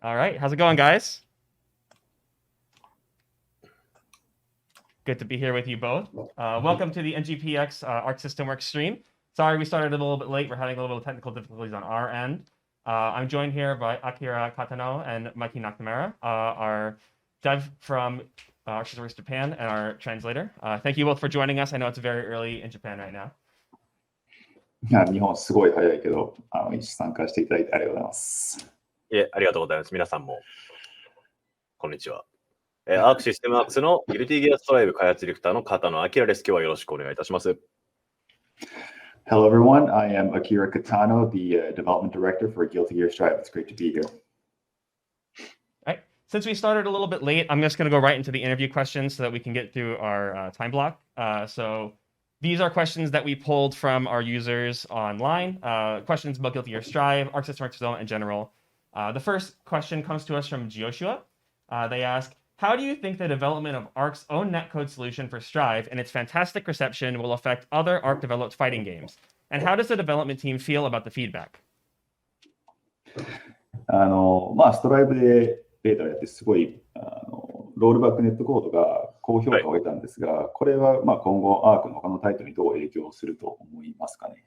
All right, how's it going, guys? Good to be here with you both. Welcome to the NGPX Arc System Works stream. Sorry we started a little bit late. We're having a little bit of technical difficulties on our end. I'm joined here by Akira Katano and Mikey Nakamura, our dev from Arc System Works Japan and our translator. Thank you both for joining us. I know it's very early in Japan right now. 日本すごい早いけど、一緒参加していただいてありがとうございます。いえ、ありがとうございます。皆さんも、こんにちは。アークシステムワークスのギルティギアストライブ開発ディレクターの片野明です。今日はよろしくお願いいたします。Hello everyone, I am Akira Katano, the development director for Guilty Gear Strive. It's great to be here. All right. Since we started a little bit late, I'm just going to go right into the interview questions so that we can get through our time block. So these are questions that we pulled from our users online. Questions about Guilty Gear Strive, Arc System Works Development in general. The first question comes to us from Gioshua. They ask, how do you think the development of Arc's own netcode solution for Strive and its fantastic reception will affect other Arc-developed fighting games? And how does the development team feel about the feedback? ストライブでベータをやってすごいロールバックネットコードが高評価を得たんですが、これは今後アークの他のタイトルにどう影響すると思いますかね。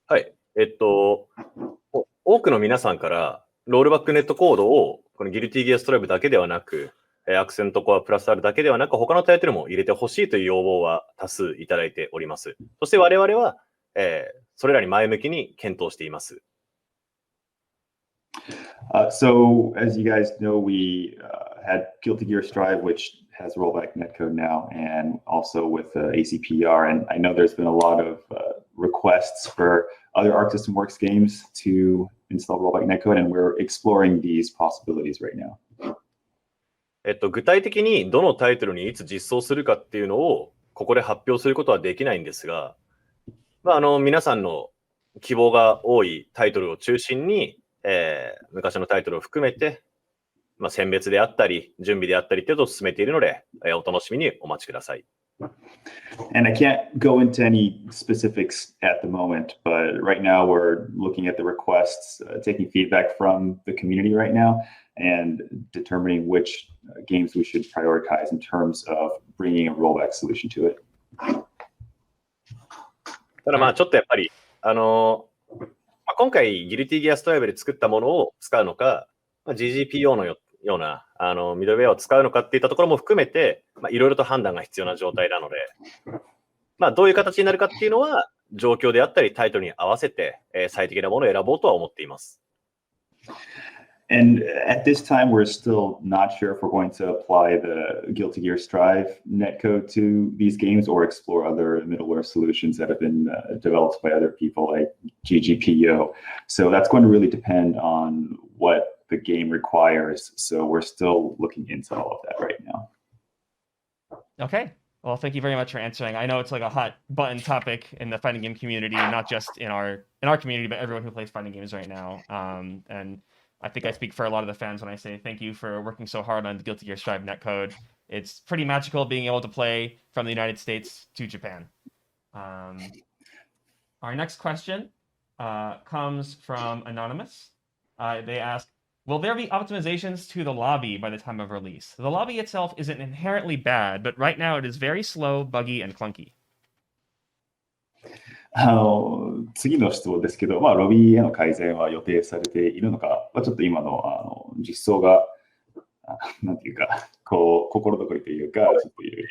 はい。多くの皆さんからロールバックネットコードをこのギルティギアストライブだけではなく、アクセントコアプラス R だけではなく他のタイトルも入れてほしいという要望は多数いただいております。そして我々は、それらに前向きに検討しています。So as you guys know, we had Guilty Gear Strive, which has rollback netcode now, and also with ACPR. And I know there's been a lot of requests for other Arc System Works games to install rollback netcode, and we're exploring these possibilities right now. 具体的にどのタイトルにいつ実装するかっていうのをここで発表することはできないんですが、皆さんの希望が多いタイトルを中心に、昔のタイトルを含めて、選別であったり準備であったりというのを進めているので、お楽しみにお待ちください。And I can't go into any specifics at the moment, but right now we're looking at the requests, taking feedback from the community right now, and determining which games we should prioritize in terms of bringing a rollback solution to it. ただちょっとやっぱり、今回ギルティギアストライブで作ったものを使うのか、GGPO のようなミドルウェアを使うのかっていったところも含めて、いろいろと判断が必要な状態なので、どういう形になるかっていうのは、状況であったりタイトルに合わせて、最適なものを選ぼうとは思っています。And at this time, we're still not sure if we're going to apply the Guilty Gear Strive netcode to these games or explore other middleware solutions that have been developed by other people like GGPO. So that's going to really depend on what the game requires. So we're still looking into all of that right now. Okay. Well, thank you very much for answering. I know it's like a hot button topic in the fighting game community, not just in our community, but everyone who plays fighting games right now. And I think I speak for a lot of the fans when I say thank you for working so hard on the Guilty Gear Strive netcode. It's pretty magical being able to play from the United States to Japan. Our next question comes from Anonymous. They ask, will there be optimizations to the lobby by the time of release? The lobby itself isn't inherently bad, but right now it is very slow, buggy, and clunky. 次の質問ですけど、ロビーへの改善は予定されているのか、ちょっと今の実装が、なんていうか、心残りというか、ちょっという。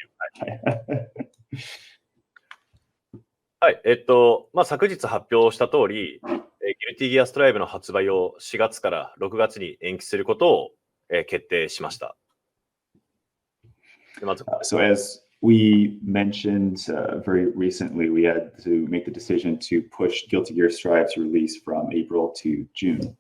はい、昨日発表した通り、ギルティギアストライブの発売を4月から6月に延期することを、決定しました。So as we mentioned very recently, we had to make the decision to push Guilty Gear Strive's release from April to June.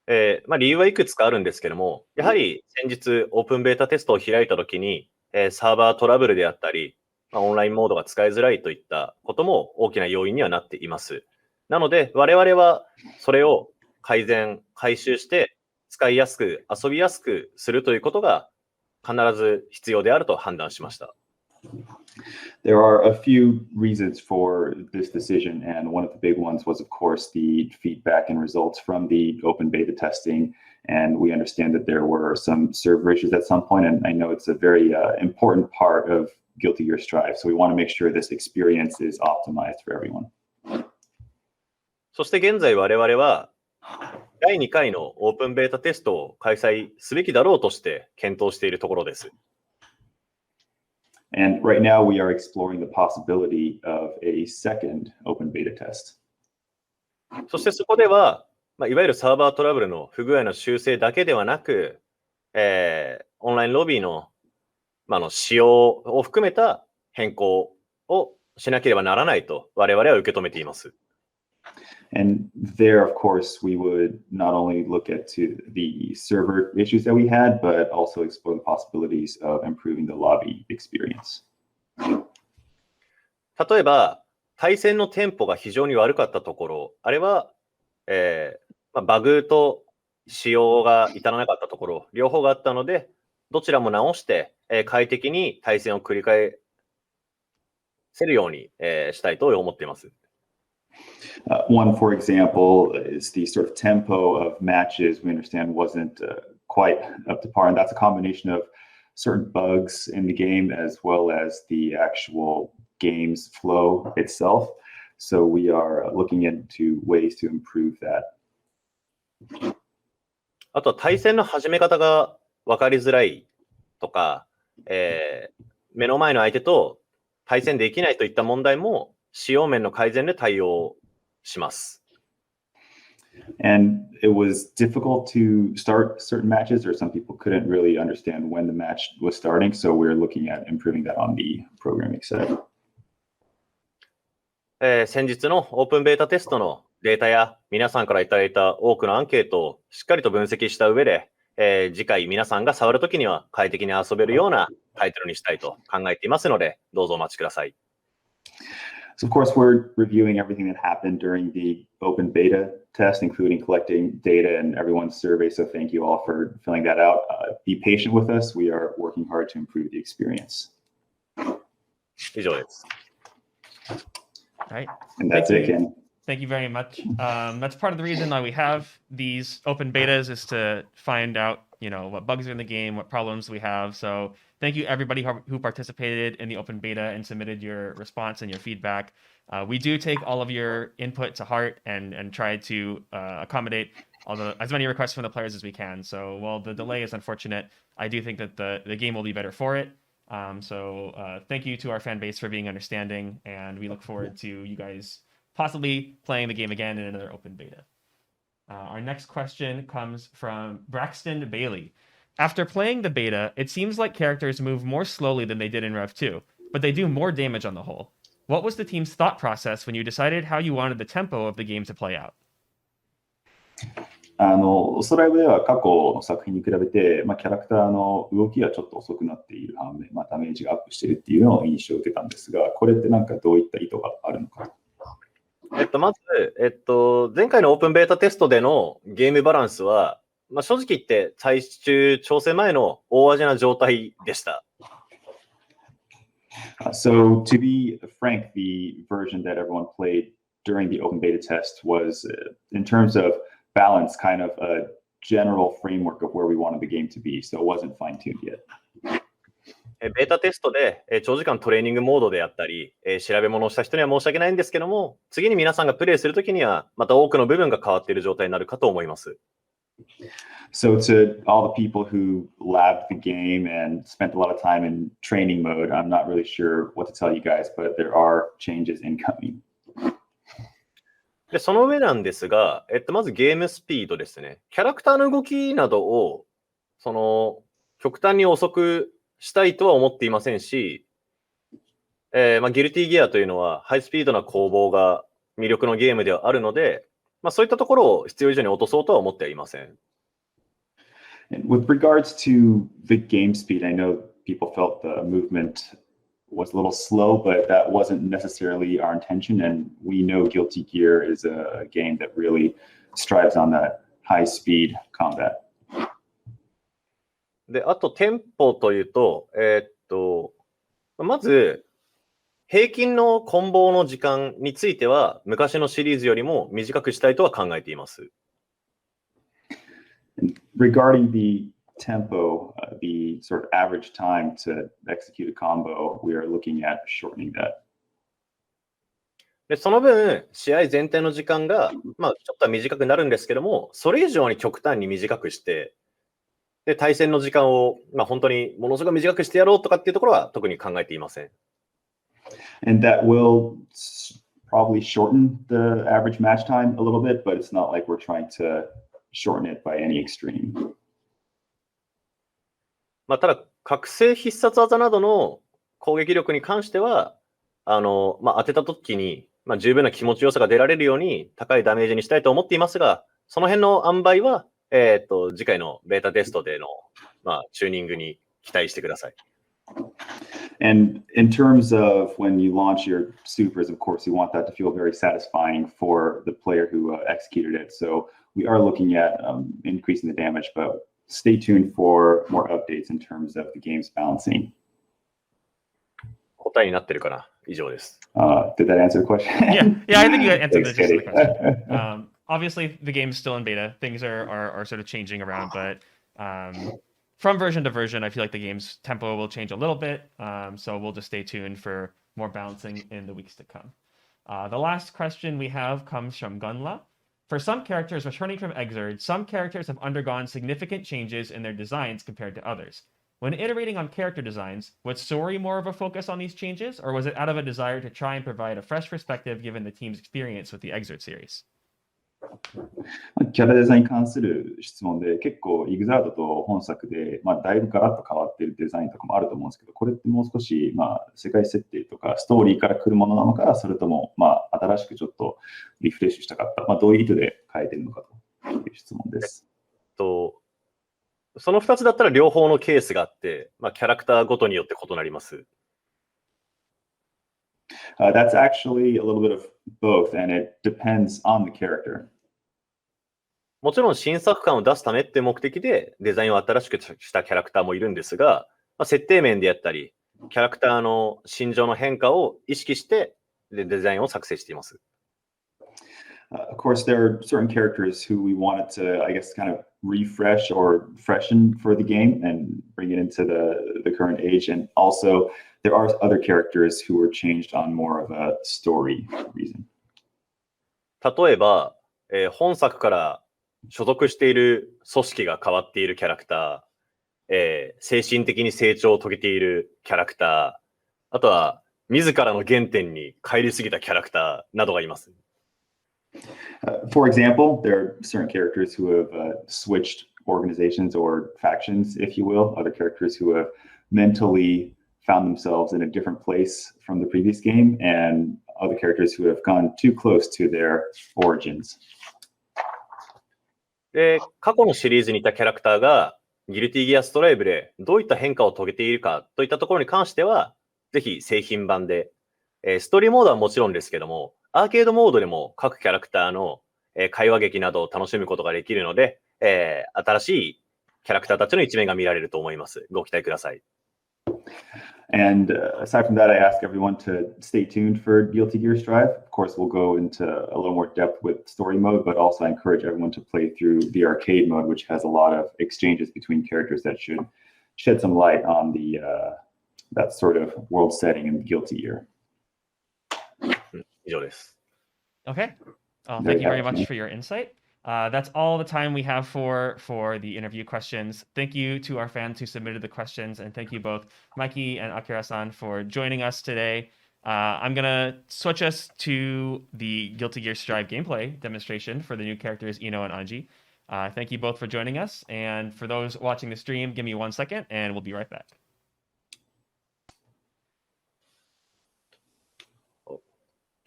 理由はいくつかあるんですけども、やはり先日オープンベータテストを開いたときに、サーバートラブルであったり、オンラインモードが使いづらいといったことも大きな要因にはなっています。なので、我々はそれを改修して使いやすく、遊びやすくするということが必ず必要であると判断しました。There are a few reasons for this decision, and one of the big ones was, of course, the feedback and results from the open beta testing. And we understand that there were some server issues at some point, and I know it's a very important part of Guilty Gear Strive. So we want to make sure this experience is optimized for everyone. そして現在我々は第2回のオープンベータテストを開催すべきだろうとして検討しているところです。And right now we are exploring the possibility of a second open beta test. そしてそこでは、いわゆるサーバートラブルの不具合の修正だけではなく、オンラインロビーの、仕様を含めた変更をしなければならないと我々は受け止めています。And there, of course, we would not only look at the server issues that we had, but also explore the possibilities of improving the lobby experience. 例えば、対戦のテンポが非常に悪かったところ、あれは、バグと仕様が至らなかったところ、両方があったので、どちらも直して、快適に対戦を繰り返せるように、したいと思っています。One, for example, is the sort of tempo of matches we understand wasn't quite up to par. And that's a combination of certain bugs in the game as well as the actual game's flow itself. So we are looking into ways to improve that. あとは対戦の始め方が分かりづらいとか、目の前の相手と対戦できないといった問題も仕様面の改善で対応します。And it was difficult to start certain matches, or some people couldn't really understand when the match was starting. So we're looking at improving that on the programming side. 先日のオープンベータテストのデータや皆さんからいただいた多くのアンケートをしっかりと分析した上で、次回皆さんが触るときには快適に遊べるようなタイトルにしたいと考えていますので、どうぞお待ちください。So of course, we're reviewing everything that happened during the open beta test, including collecting data and everyone's survey. So thank you all for filling that out. Be patient with us. We are working hard to improve the experience. 以上です。All right. And that's it, Ken. Thank you very much. That's part of the reason why we have these open betas is to find out, what bugs are in the game, what problems we have. So thank you everybody who participated in the open beta and submitted your response and your feedback. We do take all of your input to heart and try to accommodate as many requests from the players as we can. So while the delay is unfortunate, I do think that the game will be better for it. So thank you to our fan base for being understanding, and we look forward to you guys possibly playing the game again in another open beta. Our next question comes from Braxton Bailey. After playing the beta, it seems like characters move more slowly than they did in Rev 2, but they do more damage on the whole. What was the team's thought process when you decided how you wanted the tempo of the game to play out? ストライブでは過去の作品に比べて、キャラクターの動きがちょっと遅くなっている反面、ダメージがアップしているっていうのを印象を受けたんですが、これってどういった意図があるのか。まず、前回のオープンベータテストでのゲームバランスは、正直言って最終調整前の大味な状態でした。So to be frank, the version that everyone played during the open beta test was, in terms of balance, kind of a general framework of where we wanted the game to be. So it wasn't fine-tuned yet. ベータテストで長時間トレーニングモードであったり、調べ物をした人には申し訳ないんですけども、次に皆さんがプレイするときには、また多くの部分が変わっている状態になるかと思います。So to all the people who labbed the game and spent a lot of time in training mode, I'm not really sure what to tell you guys, but there are changes incoming. でその上なんですが、まずゲームスピードですね。キャラクターの動きなどを、極端に遅くしたいとは思っていませんし、ギルティギアというのはハイスピードな攻防が魅力のゲームではあるので、そういったところを必要以上に落とそうとは思ってはいません。And with regards to the game speed, I know people felt the movement was a little slow, but that wasn't necessarily our intention. And we know Guilty Gear is a game that really strives on that high speed combat. で、あとテンポというと、まず、平均のコンボの時間については、昔のシリーズよりも短くしたいとは考えています。Regarding the tempo, the sort of average time to execute a combo, we are looking at shortening that. で、その分、試合全体の時間が、ちょっとは短くなるんですけども、それ以上に極端に短くして、で、対戦の時間を、本当にものすごく短くしてやろうとかっていうところは特に考えていません。And that will probably shorten the average match time a little bit, but it's not like we're trying to shorten it by any extreme. ただ、覚醒必殺技などの攻撃力に関しては、当てた時に、十分な気持ちよさが出られるように高いダメージにしたいと思っていますが、その辺の塩梅は、次回のベータテストでの、チューニングに期待してください。And in terms of when you launch your supers, of course, you want that to feel very satisfying for the player who executed it. So we are looking at increasing the damage, but stay tuned for more updates in terms of the game's balancing. 答えになってるかな？以上です。Did that answer the question? Yeah, I think you answered the Thanks, gist of the Kitty. question. Obviously, the game's still in beta. Things are sort of changing around, but from version to version, I feel like the game's tempo will change a little bit. So we'll just stay tuned for more balancing in the weeks to come. The last question we have comes from Gunla. For some characters returning from Exurge, some characters have undergone significant changes in their designs compared to others. When iterating on character designs, was story more of a focus on these changes, or was it out of a desire to try and provide a fresh perspective given the team's experience with the Exurge series? キャラデザインに関する質問で、結構イグザードと本作で、だいぶガラッと変わっているデザインとかもあると思うんですけど、これってもう少し、世界設定とかストーリーから来るものなのか、それとも、新しくちょっとリフレッシュしたかった、どういう意図で変えているのかという質問です。その2つだったら両方のケースがあって、キャラクターごとによって異なります。That's actually a little bit of both, and it depends on the character. もちろん新作感を出すためって目的でデザインを新しくしたキャラクターもいるんですが、設定面であったり、キャラクターの心情の変化を意識してデザインを作成しています。Of course, there are certain characters who we wanted to, I guess, kind of refresh or freshen for the game and bring it into the current age. And also, there are other characters who were changed on more of a story reason. 例えば、本作から所属している組織が変わっているキャラクター、精神的に成長を遂げているキャラクター、あとは自らの原点に帰りすぎたキャラクターなどがいます。For example, there are certain characters who have switched organizations or factions, if you will, other characters who have mentally found themselves in a different place from the previous game, and other characters who have gone too close to their origins. で、過去のシリーズにいたキャラクターがギルティギアストライブでどういった変化を遂げているかといったところに関しては、ぜひ製品版で、ストーリーモードはもちろんですけども、アーケードモードでも各キャラクターの会話劇などを楽しむことができるので、新しいキャラクターたちの一面が見られると思います。ご期待ください。And aside from that, I ask everyone to stay tuned for Guilty Gear Strive. Of course, we'll go into a little more depth with story mode, but also I encourage everyone to play through the arcade mode, which has a lot of exchanges between characters that should shed some light on the that sort of world setting in Guilty Gear. 以上です。Okay. Thank you very much for your insight. That's all the time we have for the interview questions. Thank you to our fans who submitted the questions, and thank you both, Mikey and Akira-san, for joining us today. I'm going to switch us to the Guilty Gear Strive gameplay demonstration for the new characters Ino and Anji. Thank you both for joining us, and for those watching the stream, give me 1 second, and we'll be right back.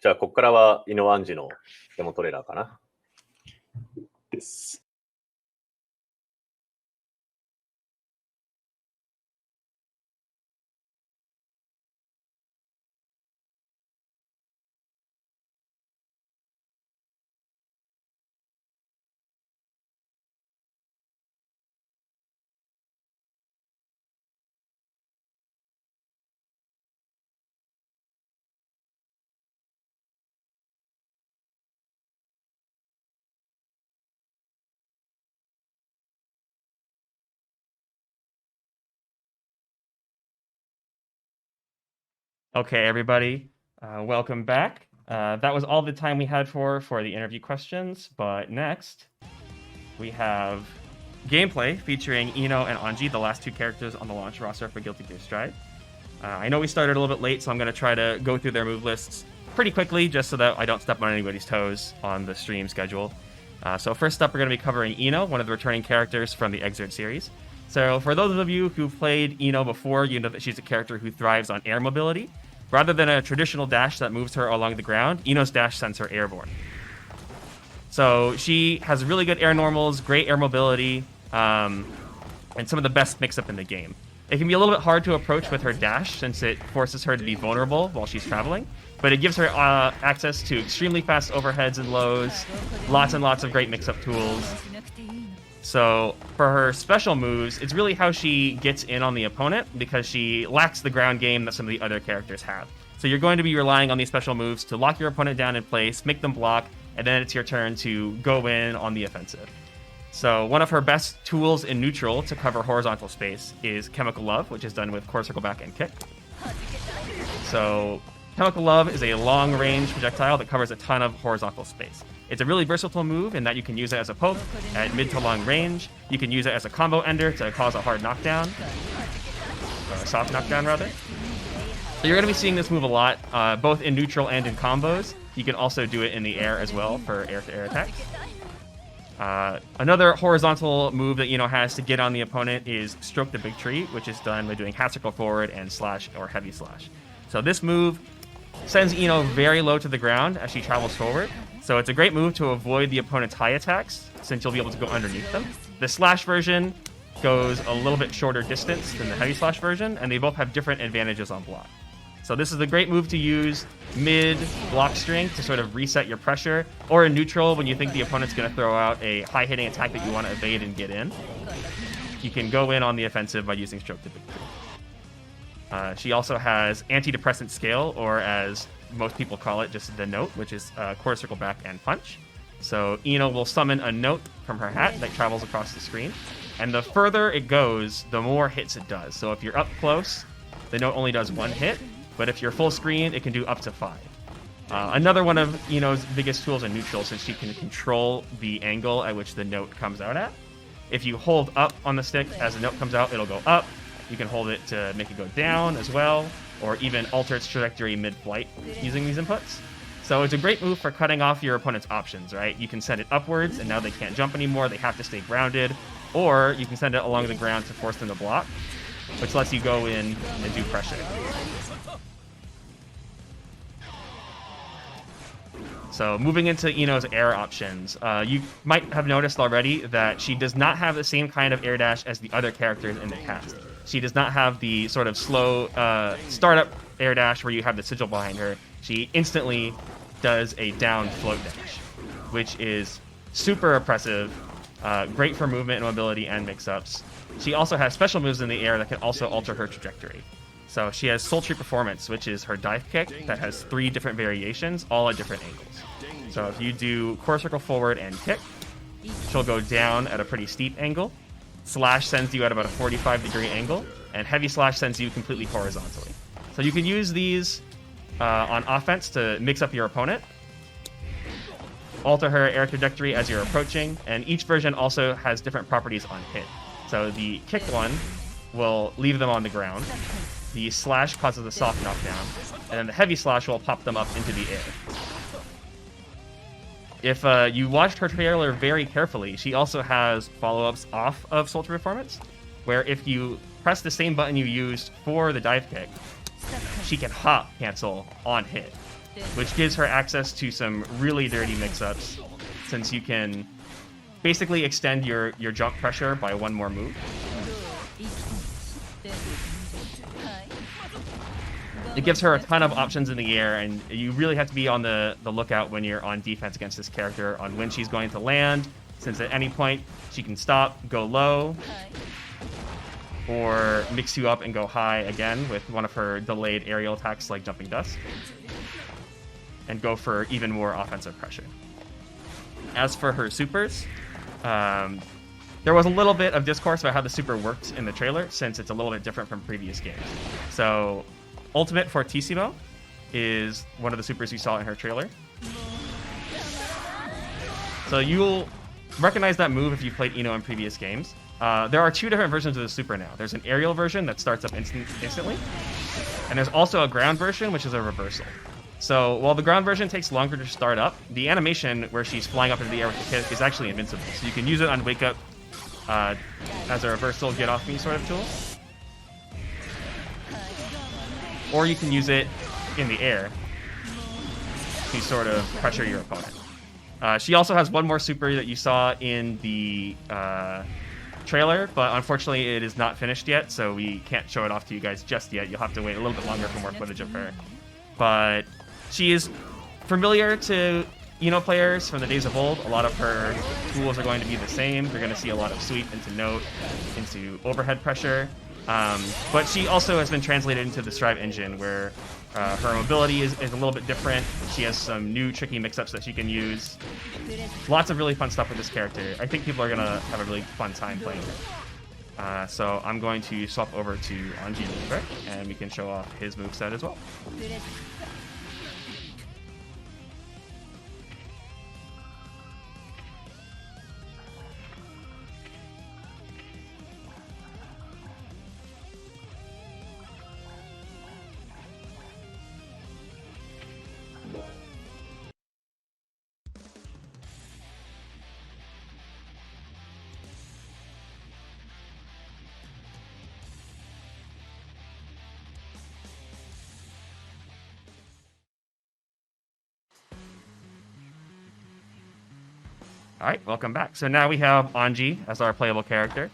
じゃあ、ここからはイノアンジのデモトレーラーかな。This. Okay, everybody, welcome back. That was all the time we had for the interview questions, but next we have gameplay featuring Ino and Anji, the last two characters on the launch roster for Guilty Gear Strive. I know we started a little bit late, so I'm going to try to go through their move lists pretty quickly, just so that I don't step on anybody's toes on the stream schedule. So first up, we're going to be covering Ino, one of the returning characters from the Exert series. So for those of you who've played Ino before, you know that she's a character who thrives on air mobility. Rather than a traditional dash that moves her along the ground, Ino's dash sends her airborne. So she has really good air normals, great air mobility, and some of the best mix-up in the game. It can be a little bit hard to approach with her dash since it forces her to be vulnerable while she's traveling, but it gives her access to extremely fast overheads and lows, lots and lots of great mix-up tools. So for her special moves, it's really how she gets in on the opponent because she lacks the ground game that some of the other characters have. So you're going to be relying on these special moves to lock your opponent down in place, make them block, and then it's your turn to go in on the offensive. So one of her best tools in neutral to cover horizontal space is Chemical Love, which is done with core circle back and kick. So Chemical Love is a long-range projectile that covers a ton of horizontal space. It's a really versatile move in that you can use it as a poke at mid to long range. You can use it as a combo ender to cause a hard knockdown. Or a soft knockdown, rather. So you're going to be seeing this move a lot, both in neutral and in combos. You can also do it in the air as well for air-to-air attacks. Another horizontal move that Ino has to get on the opponent is Stroke the Big Tree, which is done by doing half circle forward and slash or heavy slash. So this move sends Ino very low to the ground as she travels forward. So it's a great move to avoid the opponent's high attacks, since you'll be able to go underneath them. The slash version goes a little bit shorter distance than the heavy slash version, and they both have different advantages on block. So this is a great move to use mid block string to sort of reset your pressure, or in neutral when you think the opponent's going to throw out a high-hitting attack that you want to evade and get in. You can go in on the offensive by using Stroke the Big Tree. She also has Antidepressant Scale, or as most people call it, just the note, which is core circle back and punch. So Ino will summon a note from her hat that travels across the screen, and the further it goes, the more hits it does. So if you're up close, the note only does one hit, but if you're full screen, it can do up to 5. Another one of Ino's biggest tools in neutral, since she can control the angle at which the note comes out at. If you hold up on the stick as the note comes out, it'll go up. You can hold it to make it go down as well, or even alter its trajectory mid-flight using these inputs. So it's a great move for cutting off your opponent's options, right? You can send it upwards, and now they can't jump anymore. They have to stay grounded. Or you can send it along the ground to force them to block, which lets you go in and do pressure. So moving into Ino's air options, you might have noticed already that she does not have the same kind of air dash as the other characters in the cast. She does not have the sort of slow startup air dash where you have the sigil behind her. She instantly does a down float dash, which is super oppressive, great for movement and mobility and mix-ups. She also has special moves in the air that can also alter her trajectory. So she has Sultry Performance, which is her dive kick that has 3 different variations, all at different angles. So if you do core circle forward and kick, she'll go down at a pretty steep angle. Slash sends you at about a 45-degree angle, and heavy slash sends you completely horizontally. So you can use these on offense to mix up your opponent, alter her air trajectory as you're approaching, and each version also has different properties on hit. So the kick one will leave them on the ground. The slash causes a soft knockdown, and then the heavy slash will pop them up into the air. If you watched her trailer very carefully, she also has follow-ups off of Sultry Performance, where if you press the same button you used for the dive kick, she can hop cancel on hit, which gives her access to some really dirty mix-ups, since you can basically extend your jump pressure by 1 more move. It gives her a ton of options in the air, and you really have to be on the lookout when you're on defense against this character on when she's going to land, since at any point she can stop, go low, or mix you up and go high again with one of her delayed aerial attacks like Jumping Dust, and go for even more offensive pressure. As for her supers, there was a little bit of discourse about how the super worked in the trailer, since it's a little bit different from previous games. So Ultimate Fortissimo is one of the supers you saw in her trailer. So you'll recognize that move if you've played Ino in previous games. There are 2 different versions of the super now. There's an aerial version that starts up instantly, and there's also a ground version, which is a reversal. So while the ground version takes longer to start up, the animation where she's flying up into the air with the kick is actually invincible. So you can use it on Wake Up as a reversal get off me sort of tool. Or you can use it in the air to sort of pressure your opponent. She also has one more super that you saw in the trailer, but unfortunately it is not finished yet, so we can't show it off to you guys just yet. You'll have to wait a little bit longer for more footage of her. But she is familiar to Ino players from the days of old. A lot of her tools are going to be the same. You're going to see a lot of sweep into note, into overhead pressure. But she also has been translated into the Strive engine, where her mobility is a little bit different. She has some new tricky mix-ups that she can use. Lots of really fun stuff with this character. I think people are going to have a really fun time playing her. So I'm going to swap over to Anji really quick, and we can show off his moveset as well. All right, welcome back. So now we have Anji as our playable character.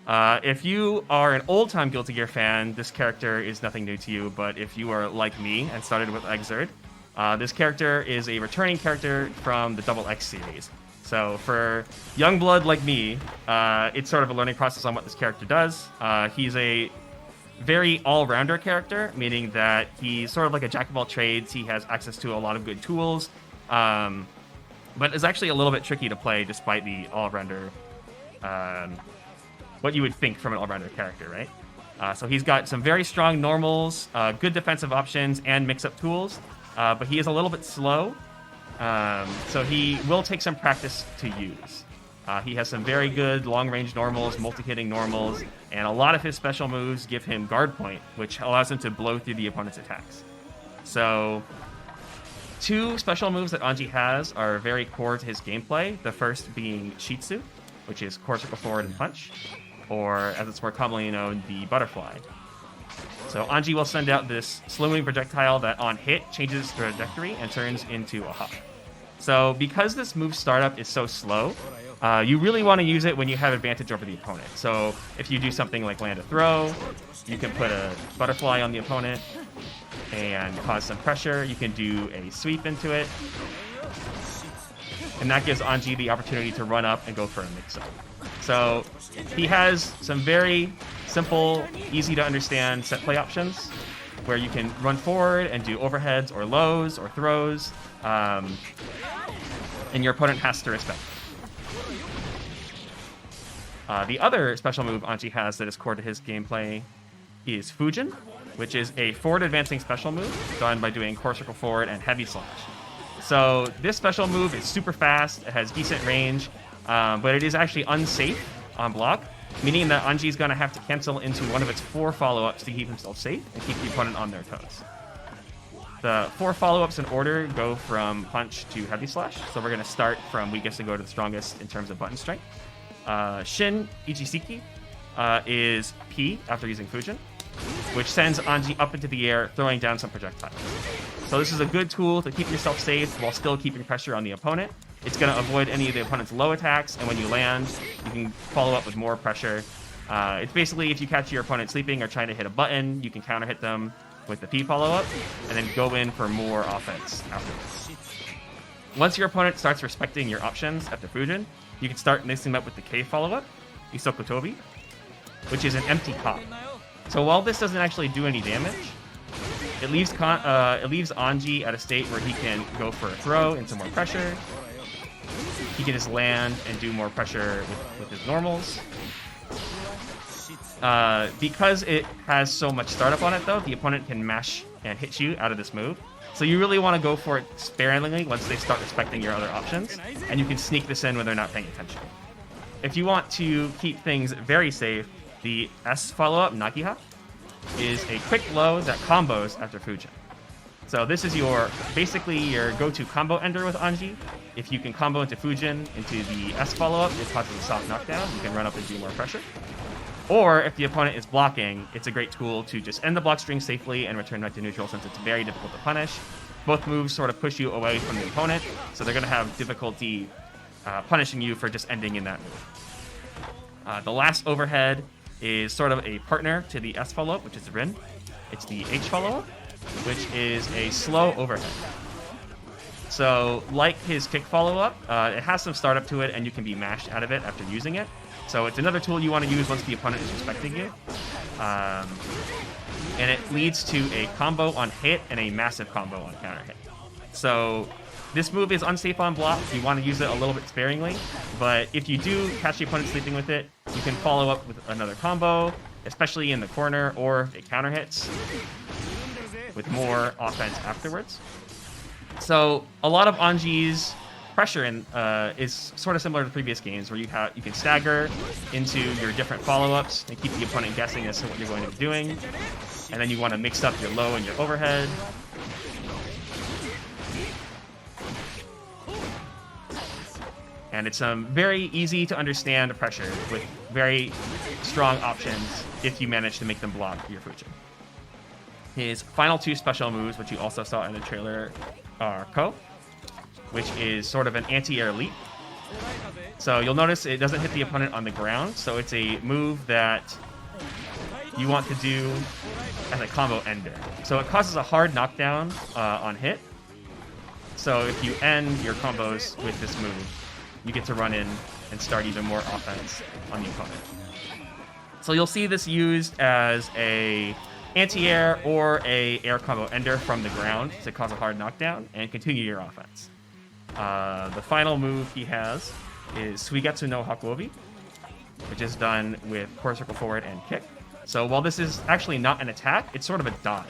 If you are an old-time Guilty Gear fan, this character is nothing new to you, but if you are like me and started with Exerd, this character is a returning character from the Double X series. So for young blood like me, it's sort of a learning process on what this character does. He's a very all-rounder character, meaning that he's sort of like a jack of all trades. He has access to a lot of good tools, but it's actually a little bit tricky to play despite the all-rounder, what you would think from an all-rounder character, right? So he's got some very strong normals, good defensive options, and mix-up tools, but he is a little bit slow, so he will take some practice to use. He has some very good long-range normals, multi-hitting normals, and a lot of his special moves give him guard point, which allows him to blow through the opponent's attacks. So 2 special moves that Anji has are very core to his gameplay, the first being Shitsu, which is core circle forward and punch, or as it's more commonly known, the butterfly. So Anji will send out this slow-moving projectile that on hit changes its trajectory and turns into a hop. So because this move startup is so slow, you really want to use it when you have advantage over the opponent. So if you do something like land a throw, you can put a butterfly on the opponent and cause some pressure. You can do a sweep into it, and that gives Anji the opportunity to run up and go for a mix-up. So he has some very simple, easy to understand set play options where you can run forward and do overheads or lows or throws, and your opponent has to respect it. The other special move Anji has that is core to his gameplay is Fujin, which is a forward advancing special move done by doing core circle forward and heavy slash. So this special move is super fast, it has decent range, but it is actually unsafe on block, meaning that Anji is going to have to cancel into one of its 4 follow-ups to keep himself safe and keep the opponent on their toes. The 4 follow-ups in order go from punch to heavy slash, so we're going to start from weakest and go to the strongest in terms of button strength. Shin Ichisiki is P after using Fujin, which sends Anji up into the air, throwing down some projectiles. So this is a good tool to keep yourself safe while still keeping pressure on the opponent. It's going to avoid any of the opponent's low attacks, and when you land, you can follow up with more pressure. It's basically if you catch your opponent sleeping or trying to hit a button, you can counter hit them with the P follow-up, and then go in for more offense afterwards. Once your opponent starts respecting your options after Fujin, you can start mixing them up with the K follow-up, Isokotobi, which is an empty cop. So while this doesn't actually do any damage, it leaves Anji at a state where he can go for a throw into more pressure. He can just land and do more pressure with his normals. Because it has so much startup on it, though, the opponent can mash and hit you out of this move. So you really want to go for it sparingly once they start respecting your other options, and you can sneak this in when they're not paying attention. If you want to keep things very safe, the S follow-up, Nagiha, is a quick low that combos after Fujin. So this is basically your go-to combo ender with Anji. If you can combo into Fujin, into the S follow-up, it causes a soft knockdown. You can run up and do more pressure. Or if the opponent is blocking, it's a great tool to just end the block string safely and return back to neutral since it's very difficult to punish. Both moves sort of push you away from the opponent, so they're going to have difficulty punishing you for just ending in that move. The last overhead is sort of a partner to the S follow-up, which is Rin. It's the H follow-up, which is a slow overhead. So like his kick follow-up, it has some startup to it, and you can be mashed out of it after using it. So it's another tool you want to use once the opponent is respecting you. And it leads to a combo on hit and a massive combo on counter hit. So this move is unsafe on block. You want to use it a little bit sparingly. But if you do catch the opponent sleeping with it, you can follow up with another combo, especially in the corner, or it counter hits with more offense afterwards. So a lot of Anji's pressure is sort of similar to previous games where you can stagger into your different follow-ups and keep the opponent guessing as to what you're going to be doing. And then you want to mix up your low and your overhead. And it's very easy to understand pressure with very strong options if you manage to make them block your Fujin. His final two special moves, which you also saw in the trailer, are Ko, which is sort of an anti-air leap. So you'll notice it doesn't hit the opponent on the ground, so it's a move that you want to do as a combo ender. So it causes a hard knockdown on hit. So if you end your combos with this move, you get to run in and start even more offense on the opponent. So you'll see this used as a anti-air or a air combo ender from the ground to cause a hard knockdown and continue your offense. The final move he has is Suigatsu no Hakuobi, which is done with quarter circle forward and kick. So while this is actually not an attack, it's sort of a dodge.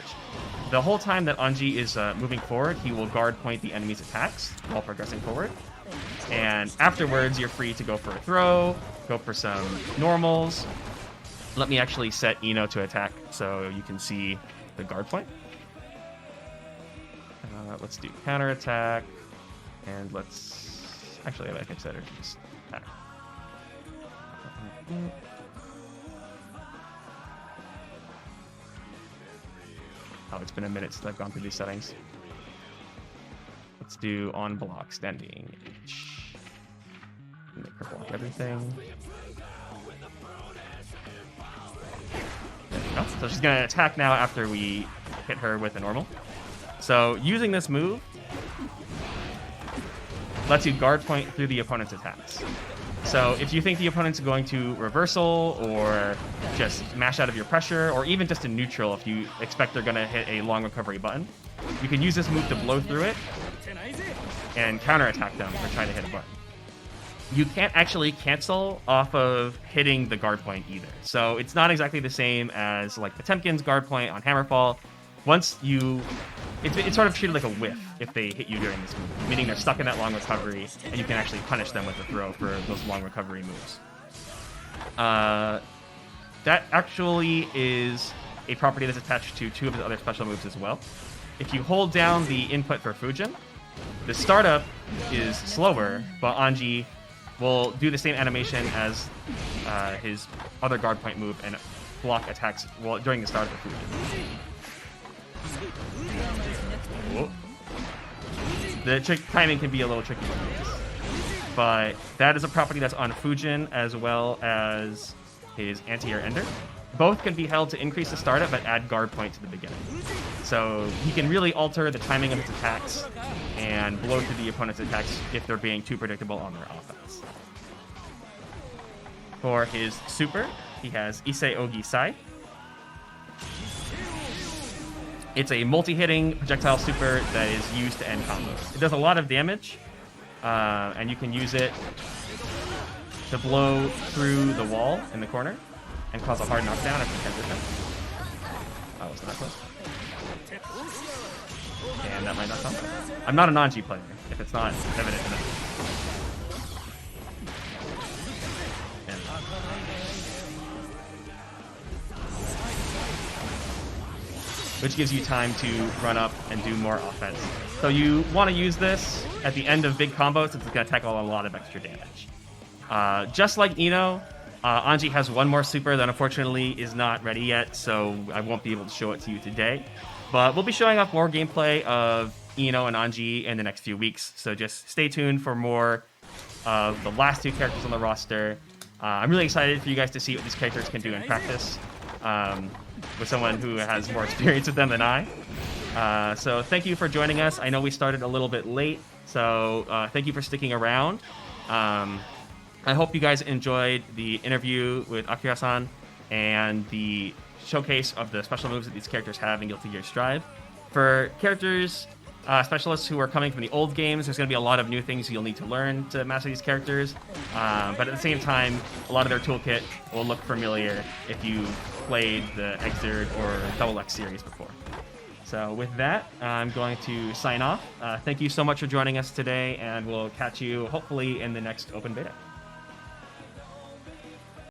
The whole time that Anji is moving forward, he will guard point the enemy's attacks while progressing forward. And afterwards, you're free to go for a throw, go for some normals. Let me actually set Ino to attack so you can see the guard point. Let's do counter attack. And let's... Actually, I can set her to just attack. Oh, it's been a minute since I've gone through these settings. Let's do on block standing H. Make her block everything. There we go. So she's going to attack now after we hit her with a normal. So using this move lets you guard point through the opponent's attacks. So if you think the opponent's going to reversal or just mash out of your pressure, or even just in neutral if you expect they're going to hit a long recovery button, you can use this move to blow through it and counterattack them for trying to hit a button. You can't actually cancel off of hitting the guard point either. So it's not exactly the same as like Potemkin's guard point on Hammerfall. Once you... It's sort of treated like a whiff if they hit you during this move, meaning they're stuck in that long recovery, and you can actually punish them with a throw for those long recovery moves. That actually is a property that's attached to two of his other special moves as well. If you hold down the input for Fujin, the startup is slower, but Anji will do the same animation as his other guard point move and block attacks during the start of the Fujin. Whoa. The timing can be a little tricky with this, but that is a property that's on Fujin as well as his anti-air ender. Both can be held to increase the startup but add guard point to the beginning. So he can really alter the timing of his attacks and blow through the opponent's attacks if they're being too predictable on their offense. For his super, he has Issei Ogi Sai. It's a multi-hitting projectile super that is used to end combos. It does a lot of damage, and you can use it to blow through the wall in the corner, and cause a hard knockdown after 10%. Oh, it's not close. And that might not come. I'm not a non-G player, if it's not evident enough. And which gives you time to run up and do more offense. So you want to use this at the end of big combos since it's going to tackle a lot of extra damage. Just like Ino, Anji has one more super that unfortunately is not ready yet, so I won't be able to show it to you today. But we'll be showing off more gameplay of Ino and Anji in the next few weeks, so just stay tuned for more of the last two characters on the roster. I'm really excited for you guys to see what these characters can do in practice with someone who has more experience with them than I. So thank you for joining us. I know we started a little bit late, so thank you for sticking around. I hope you guys enjoyed the interview with Akira-san and the showcase of the special moves that these characters have in Guilty Gear Strive. For characters, specialists who are coming from the old games, there's going to be a lot of new things you'll need to learn to master these characters. But at the same time, a lot of their toolkit will look familiar if you've played the Xrd or Double X series before. So with that, I'm going to sign off. Thank you so much for joining us today, and we'll catch you hopefully in the next open beta.